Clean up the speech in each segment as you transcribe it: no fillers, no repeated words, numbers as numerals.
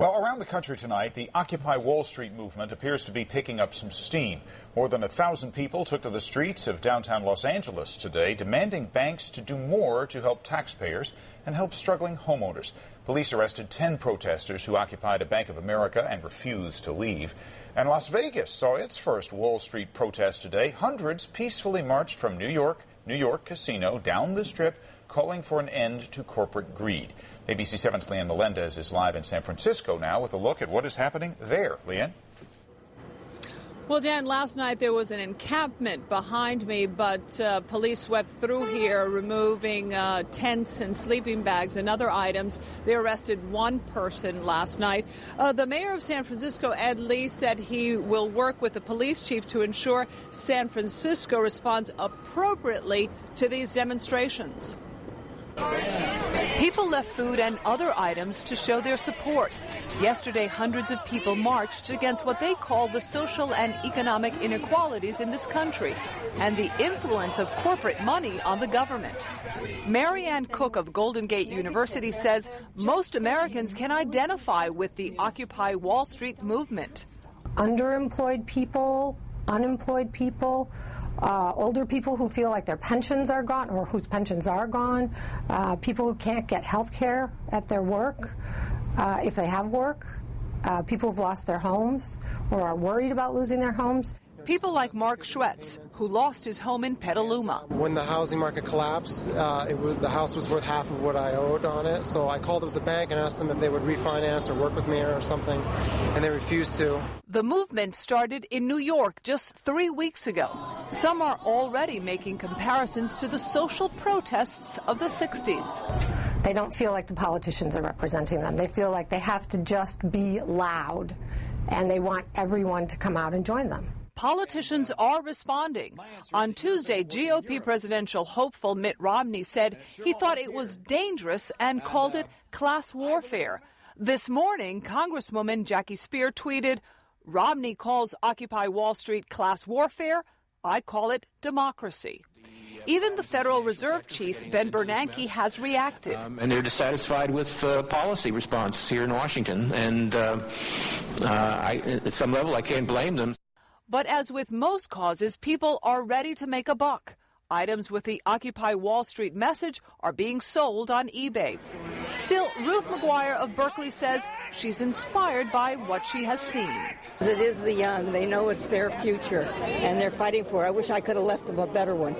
Well, around the country tonight, the Occupy Wall Street movement appears to be picking up some steam. More than 1,000 people took to the streets of downtown Los Angeles today, demanding banks to do more to help taxpayers and help struggling homeowners. Police arrested 10 protesters who occupied a Bank of America and refused to leave. And Las Vegas saw its first Wall Street protest today. Hundreds peacefully marched from New York Casino down the Strip, calling for an end to corporate greed. ABC 7's Leanne Melendez is live in San Francisco now with a look at what is happening there. Leanne? Well, Dan, last night there was an encampment behind me, but police swept through here, removing tents and sleeping bags and other items. They arrested one person last night. The mayor of San Francisco, Ed Lee, said he will work with the police chief to ensure San Francisco responds appropriately to these demonstrations. People left food and other items to show their support. Yesterday, hundreds of people marched against what they call the social and economic inequalities in this country and the influence of corporate money on the government. Mary Ann Cook of Golden Gate University says most Americans can identify with the Occupy Wall Street movement. Underemployed people, unemployed people, older people who feel like their pensions are gone or whose pensions are gone, people who can't get health care at their work, if they have work, people who've lost their homes or are worried about losing their homes. People like Mark Schwetz, who lost his home in Petaluma. When the housing market collapsed, the house was worth half of what I owed on it, so I called up the bank and asked them if they would refinance or work with me or something, and they refused to. The movement started in New York just 3 weeks ago. Some are already making comparisons to the social protests of the 60s. They don't feel like the politicians are representing them. They feel like they have to just be loud, and they want everyone to come out and join them. Politicians are responding. On Tuesday, GOP presidential hopeful Mitt Romney said he thought it was dangerous and called it class warfare. This morning, Congresswoman Jackie Speier tweeted, "Romney calls Occupy Wall Street class warfare. I call it democracy." Even the Federal Reserve Chief, Ben Bernanke, has reacted. And they're dissatisfied with policy response here in Washington. And at some level, I can't blame them. But as with most causes, people are ready to make a buck. Items with the Occupy Wall Street message are being sold on eBay. Still, Ruth McGuire of Berkeley says she's inspired by what she has seen. It is the young. They know it's their future, and they're fighting for it. I wish I could have left them a better one.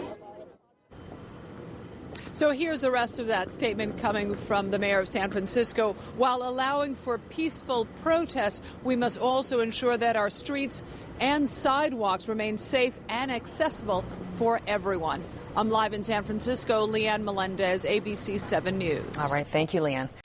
So here's the rest of that statement coming from the mayor of San Francisco. While allowing for peaceful protest, we must also ensure that our streets and sidewalks remain safe and accessible for everyone. I'm live in San Francisco. Leanne Melendez, ABC 7 News. All right. Thank you, Leanne.